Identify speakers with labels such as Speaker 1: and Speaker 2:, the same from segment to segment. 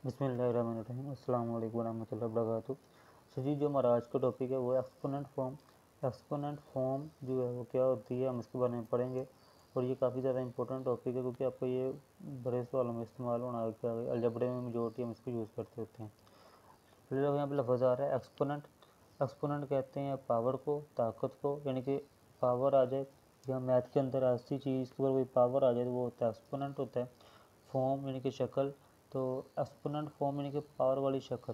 Speaker 1: बिस्मिल्लाहिर्रहमानिर्रहीम अस्सलाम वालेकुम वरहमतुल्लाहि वबरकातुहू। सो जी, जो हमारा आज का टॉपिक है वो एक्सपोनेंट फॉर्म। एक्सपोनेंट फॉर्म जो है वो क्या होती है, हम इसके बारे में पढ़ेंगे। और ये काफ़ी ज़्यादा इंपॉर्टेंट टॉपिक है क्योंकि आपको ये बड़े सवालों में इस्तेमाल होना है। क्या अलजबरे में मेजोरिटी हम इसको यूज़ करते होते हैं। पहले यहाँ पे लफ्ज़ आ रहा है एक्सपोनेंट। एक्सपोनेंट कहते हैं पावर को, ताकत को, यानी कि पावर आ जाए या मैथ के अंदर ऐसी चीज़ के ऊपर कोई पावर आ जाए तो वो होता है एक्सपोनेंट होता है। फॉर्म यानी कि शक्ल, तो एक्सपोनेंट फॉर्म यानी कि पावर वाली शक्ल।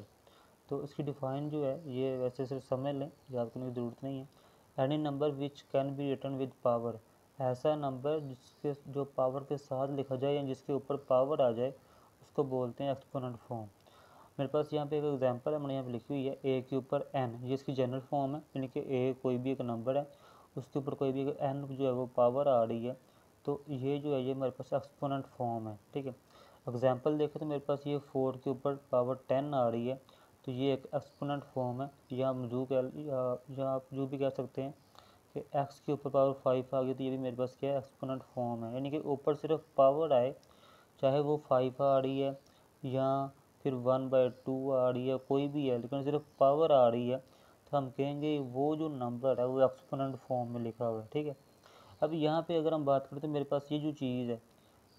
Speaker 1: तो इसकी डिफ़ाइन जो है ये वैसे सिर्फ समझ लें, याद करने की ज़रूरत नहीं है। Any number which can be written with power, ऐसा नंबर जिसके जो पावर के साथ लिखा जाए या जिसके ऊपर पावर आ जाए उसको बोलते हैं एक्सपोनेंट फॉर्म। मेरे पास यहाँ पे एक एग्जांपल है, मैंने यहाँ पे लिखी हुई है ए के ऊपर एन, ये इसकी जनरल फॉर्म है। यानी कि ए कोई भी एक नंबर है, उसके ऊपर कोई भी एक एन जो है वो पावर आ रही है, तो ये जो है ये मेरे पास एक्सपोनेंट फॉर्म है। ठीक है, एग्जांपल देखें तो मेरे पास ये 4 के ऊपर पावर 10 आ रही है, तो ये एक एक्सपोनेंट फॉर्म है। या हम या आप जो भी कह सकते हैं कि एक्स के ऊपर पावर 5 आ गई, तो ये भी मेरे पास क्या है, एक्सपोनेंट फॉर्म है। यानी कि ऊपर सिर्फ पावर आए, चाहे वो 5 आ रही है या फिर 1/2 आ रही है, कोई भी है, लेकिन सिर्फ पावर आ रही है, तो हम कहेंगे वो जो नंबर है वो एक्सपोनेंट फॉर्म में लिखा हुआ है। ठीक है, अब यहाँ पे अगर हम बात करें तो मेरे पास ये जो चीज़ है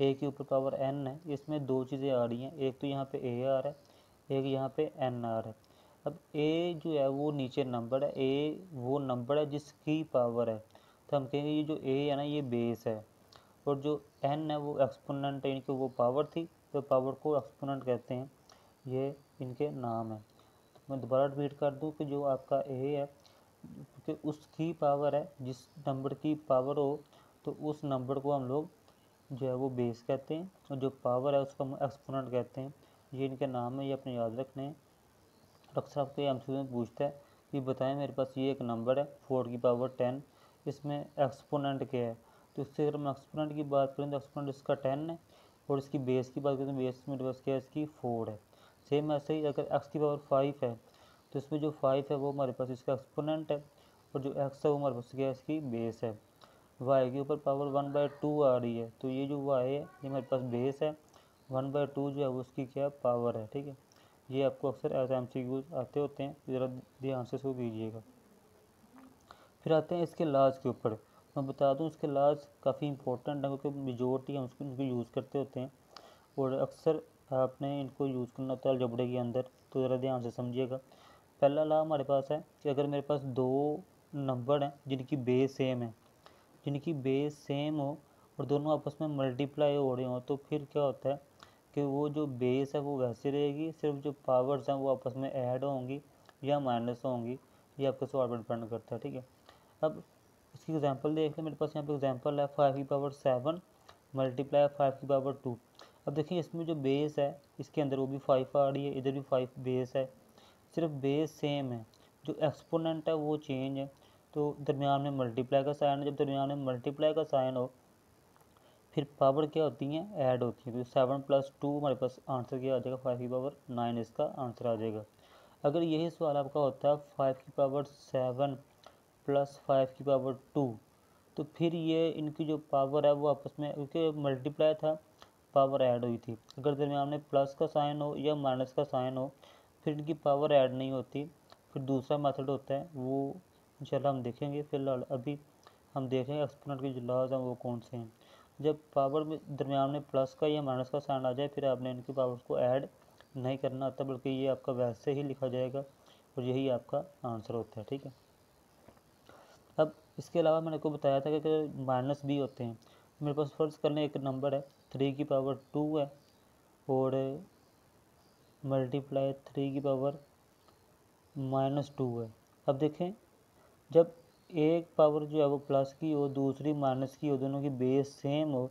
Speaker 1: ए के ऊपर पावर एन है, इसमें दो चीज़ें आ रही हैं। एक तो यहाँ पे ए आ रहा है, एक यहाँ पे एन आ रहा है। अब ए जो है वो नीचे नंबर है, ए वो नंबर है जिसकी पावर है, तो हम कहेंगे ये जो ए है ना ये बेस है। और जो एन है वो एक्सपोनेंट है, इनकी वो पावर थी, तो पावर को एक्सपोनेंट कहते हैं। ये इनके नाम है। तो मैं दोबारा रिपीट कर दूं कि जो आपका ए है, क्योंकि उसकी पावर है, जिस नंबर की पावर हो तो उस नंबर को हम लोग जो है वो बेस कहते हैं, और जो पावर है उसको हम एक्सपोनेंट कहते हैं। ये इनके नाम है, ये अपने याद रखने हैं। अक्सर आपको ये एमसीक्यू में पूछता है कि बताएं मेरे पास ये एक नंबर है 4 की पावर 10, इसमें एक्सपोनेंट क्या है। तो इससे अगर हम एक्सपोनेंट की बात करें तो एक्सपोनेंट इसका 10 है, और इसकी बेस की बात करें तो बेस मेरे पास क्या है, इसकी 4 है। सेम ऐसे ही अगर एक्स की पावर 5 है तो इसमें जो 5 है वो हमारे पास इसका एक्सपोनेंट है, और जो एक्स है वो हमारे पास क्या है, इसकी बेस है। वाई के ऊपर पावर 1/2 आ रही है, तो ये जो वाई है ये हमारे पास बेस है, 1/2 जो है वो उसकी क्या पावर है। ठीक है, ये आपको अक्सर एज एमसीक्यू आते होते हैं, ज़रा ध्यान से इसको कीजिएगा। फिर आते हैं इसके लाज के ऊपर। मैं बता दूं इसके लाज काफ़ी इंपॉर्टेंट है क्योंकि मेजोरिटी हम उसको यूज़ करते होते हैं, और अक्सर आपने इनको यूज़ करना होता है अलजबड़े के अंदर, तो ज़रा ध्यान से समझिएगा। पहला ला हमारे पास है कि अगर मेरे पास दो नंबर हैं जिनकी बेस सेम हो और दोनों आपस में मल्टीप्लाई हो रहे हो, तो फिर क्या होता है कि वो जो बेस है वो वैसे रहेगी, सिर्फ जो पावर्स हैं वो आपस में ऐड होंगी या माइनस होंगी। ये आपके सवाल पर डिपेंड करता है। ठीक है, अब इसकी एग्जांपल देख लें। मेरे पास यहाँ पे एग्जांपल है 5 की पावर 7 मल्टीप्लाई 5 की पावर 2। अब देखिए इसमें जो बेस है इसके अंदर वो भी 5 आ रही है, इधर भी 5 बेस है, सिर्फ बेस सेम है, जो एक्सपोनेंट है वो चेंज है। तो दरमियान में मल्टीप्लाई का साइन है, जब दरमियान में मल्टीप्लाई का साइन हो फिर पावर क्या होती हैं, ऐड होती है। तो 7+2 हमारे पास आंसर क्या आ जाएगा, 5 की पावर 9 इसका आंसर आ जाएगा। अगर यही सवाल आपका होता है 5 की पावर 7 प्लस 5 की पावर 2, तो फिर ये इनकी जो पावर है वो आपस में, क्योंकि मल्टीप्लाई था पावर ऐड हुई थी, अगर दरमियान में प्लस का साइन हो या माइनस का साइन हो फिर इनकी पावर ऐड नहीं होती। फिर दूसरा मेथड होता है, वो इंशाल्लाह हम देखेंगे। फिलहाल अभी हम देखेंगे एक्सपोनेंट के जो लॉज हैं वो कौन से हैं। जब पावर में दरमियान में प्लस का या माइनस का साइन आ जाए फिर आपने इनकी पावर्स को ऐड नहीं करना होता, बल्कि ये आपका वैसे ही लिखा जाएगा और यही आपका आंसर होता है। ठीक है, अब इसके अलावा मैंने को बताया था कि माइनस भी होते हैं। मेरे पास फर्ज करने एक नंबर है 3 की पावर 2 है, और मल्टीप्लाई 3 की पावर -2 है। अब देखें जब एक पावर जो है वो प्लस की हो, दूसरी माइनस की हो, दोनों की बेस सेम हो,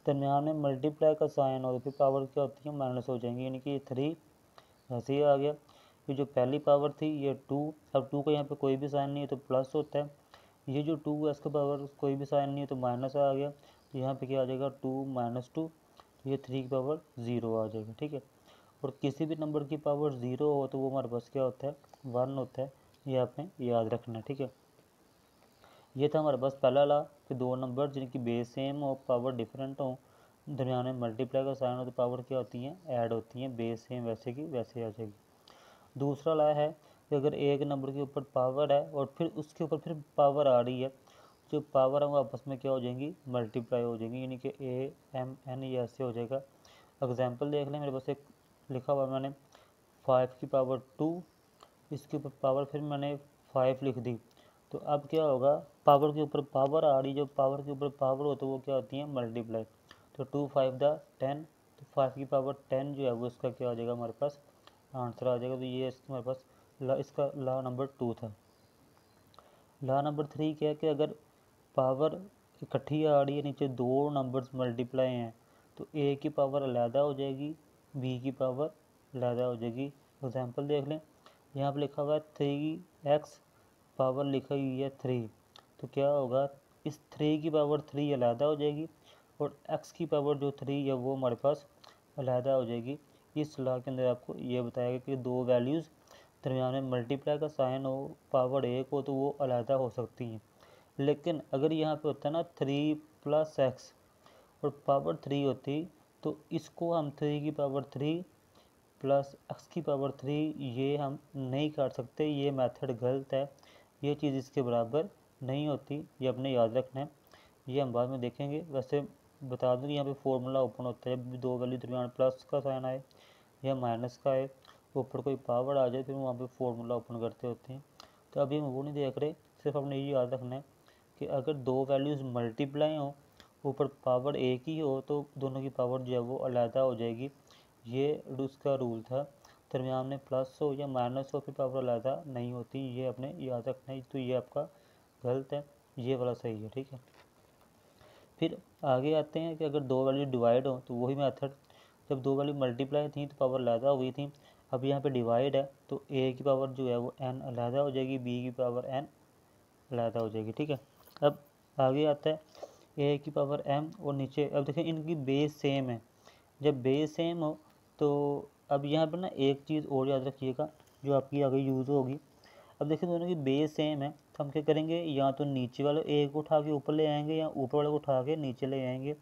Speaker 1: दरमियान में मल्टीप्लाई का साइन हो, तो फिर पावर क्या होती है, माइनस हो जाएंगी। यानी कि ये 3 ऐसे ही आ गया। ये जो पहली पावर थी ये 2, अब 2 का यहाँ पे कोई भी साइन नहीं है तो प्लस होता है। ये जो 2 है इसका पावर कोई भी साइन नहीं है तो माइनस आ गया, तो यहाँ पे क्या आ जाएगा 2 - 2, तो ये 3 की पावर 0 आ जाएगा। ठीक है, और किसी भी नंबर की पावर 0 हो तो वो हमारे पास क्या होता है, 1 होता है। ये आपने याद रखना है। ठीक है, ये था हमारे पास पहला ला कि दो नंबर जिनकी बेस सेम हो पावर डिफरेंट हो दरमियान में मल्टीप्लाई का साइन हो तो पावर क्या होती है, ऐड होती हैं, बेस सेम वैसे की वैसे आ जाएगी। दूसरा ला है कि अगर एक नंबर के ऊपर पावर है और फिर उसके ऊपर फिर पावर आ रही है, जो पावर है वो आपस में क्या हो जाएंगी, मल्टीप्लाई हो जाएंगी, यानी कि ए एम एन ये ऐसे हो जाएगा। एग्जाम्पल देख लें, मेरे पास एक लिखा हुआ मैंने 5 की पावर 2, इसके ऊपर पावर फिर मैंने 5 लिख दी, तो अब क्या होगा, पावर के ऊपर पावर आ रही, जो पावर के ऊपर पावर हो तो वो क्या होती है, मल्टीप्लाई। तो 2 5 द 10, तो 5 की पावर 10 जो है वो इसका क्या आ जाएगा, हमारे पास आंसर आ जाएगा। तो ये हमारे पास इसका लॉ नंबर 2 था। लॉ नंबर 3 क्या है कि अगर पावर इकट्ठी आ रही है, नीचे दो नंबर्स मल्टीप्लाई हैं, तो ए की पावर अलहदा हो जाएगी, बी की पावर अलहदा हो जाएगी। एग्जाम्पल देख लें, यहाँ पर लिखा हुआ है 3x, पावर लिखी हुई है 3, तो क्या होगा, इस 3 की पावर 3 अलहदा हो जाएगी और x की पावर जो 3 है वो हमारे पास अलहदा हो जाएगी। इस लॉ के अंदर आपको ये बताएगा कि दो वैल्यूज़ दरमियान में मल्टीप्लाई का साइन हो, पावर एक हो, तो वो अलहदा हो सकती हैं। लेकिन अगर यहाँ पे होता है ना 3 + x और पावर 3 होती, तो इसको हम 3 की पावर 3 + x की पावर 3 ये हम नहीं कर सकते, ये मेथड गलत है, ये चीज़ इसके बराबर नहीं होती, ये अपने याद रखना है, ये हम बाद में देखेंगे। वैसे बता दूँ कि यहाँ पे फॉर्मूला ओपन होता है जब भी दो वैल्यू दरमियान प्लस का साइन आए या माइनस का आए, ऊपर कोई पावर आ जाए, फिर वहाँ पे फॉर्मूला ओपन करते होते हैं। तो अभी हम वो नहीं देख रहे, सिर्फ अपने ये याद रखना है कि अगर दो वैल्यूज़ मल्टीप्लाई हो, ऊपर पावर एक ही हो, तो दोनों की पावर जो है वो अलहदा हो जाएगी, ये उसका रूल था। दरमियान में प्लस हो या माइनस हो फिर पावर अलहदा नहीं होती, ये अपने याद रखना है। तो ये आपका गलत है, ये वाला सही है, ठीक है। फिर आगे आते हैं कि अगर दो वैल्यू डिवाइड हो, तो वही मेथड, जब दो वैल्यू मल्टीप्लाई थी तो पावर अलहदा हुई थी, अब यहाँ पे डिवाइड है तो ए की पावर जो है वो एन अलहदा हो जाएगी, बी की पावर एन अलहदा हो जाएगी, ठीक है। अब आगे आता है ए की पावर एम और नीचे, अब देखिए इनकी बेस सेम है, जब बेस सेम हो तो अब यहाँ पर ना एक चीज़ और याद रखिएगा जो आपकी आगे यूज़ होगी। अब देखिए दोनों की बेस सेम है, तो हम क्या करेंगे, या तो नीचे वाले ए को उठा के ऊपर ले आएंगे या ऊपर वाले को उठा के नीचे ले आएंगे।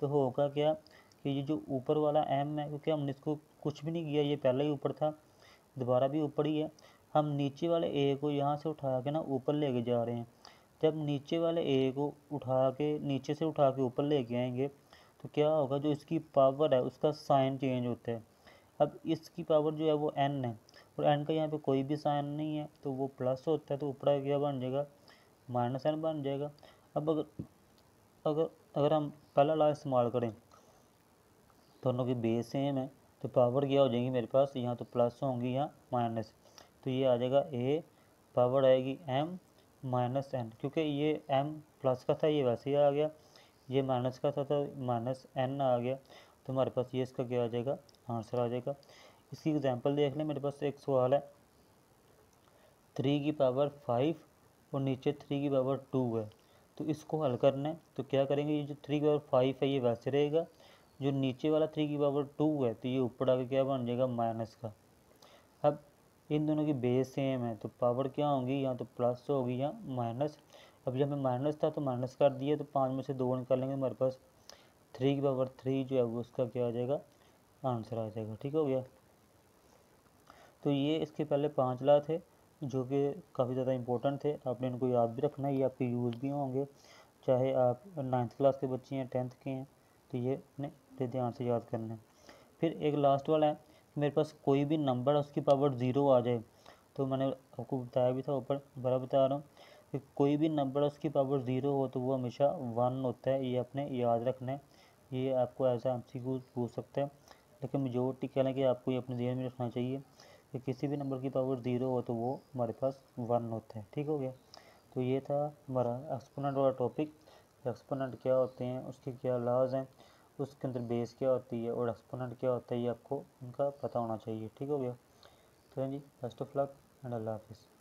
Speaker 1: तो होगा क्या कि ये जो ऊपर वाला एम है, क्योंकि हमने इसको कुछ भी नहीं किया, ये पहले ही ऊपर था, दोबारा भी ऊपर ही है, हम नीचे वाले ए को यहाँ से उठा के ना ऊपर लेके जा रहे हैं। जब नीचे वाले ए को उठा के नीचे से उठा के ऊपर लेके आएंगे, तो क्या होगा, जो इसकी पावर है उसका साइन चेंज होता है। अब इसकी पावर जो है वो n है और n का यहाँ पे कोई भी साइन नहीं है, तो वो प्लस होता है, तो ऊपर क्या बन जाएगा, -n बन जाएगा। अब अगर अगर हम पहला लॉ इस्तेमाल करें, दोनों की बेस सेम है, तो पावर क्या हो जाएगी मेरे पास, यहाँ तो प्लस होंगी या माइनस, तो ये आ जाएगा a, पावर आएगी m -n, क्योंकि ये m प्लस का था ये वैसे ही आ गया, ये माइनस का था तो -n आ गया, तो हमारे पास ये इसका क्या आ जाएगा, आंसर आ जाएगा। इसकी एग्जांपल देख लें, मेरे पास एक सवाल है 3 की पावर 5 और नीचे 3 की पावर 2 है, तो इसको हल करना है, तो क्या करेंगे, ये जो 3 की पावर 5 है ये वैसे रहेगा, जो नीचे वाला 3 की पावर 2 है तो ये ऊपर आके क्या बन जाएगा, माइनस का। अब इन दोनों की बेस सेम है, तो पावर क्या होगी, या तो प्लस होगी या माइनस। अब जब हमें माइनस था तो माइनस कर दिया, तो 5 में से 2 निकालेंगे, हमारे पास 3 की पावर 3 जो है वो उसका क्या आ जाएगा, आंसर आ जाएगा, ठीक हो गया। तो ये इसके पहले 5 लॉ थे जो कि काफ़ी ज़्यादा इंपॉर्टेंट थे, आपने इनको याद भी रखना है, ये आपके यूज़ भी होंगे, चाहे आप 9th क्लास के बच्चे हैं 10th के हैं, तो ये अपने बड़े ध्यान से याद करना है। फिर एक लास्ट वाला है, मेरे पास कोई भी नंबर उसकी पावर 0 आ जाए, तो मैंने आपको बताया भी था ऊपर, दोबारा बता रहा हूँ कि कोई भी नंबर उसकी पावर 0 हो तो वो हमेशा 1 होता है, ये अपने याद रखना है, ये आपको ऐसा MCQ पूछ सकता है, लेकिन मेजोरिटी कह लें कि आपको ये अपने ध्यान में रखना चाहिए कि किसी भी नंबर की पावर 0 हो तो वो हमारे पास 1 होता है, ठीक हो गया। तो ये था हमारा एक्सपोनेंट वाला टॉपिक, एक्सपोनेंट क्या होते हैं, उसके क्या लॉज हैं, उसके अंदर बेस क्या होती है और एक्सपोनेंट क्या होता है, ये आपको उनका पता होना चाहिए, ठीक हो गया। तो जी बेस्ट ऑफ लक एंड अल्लाह हाफिज़।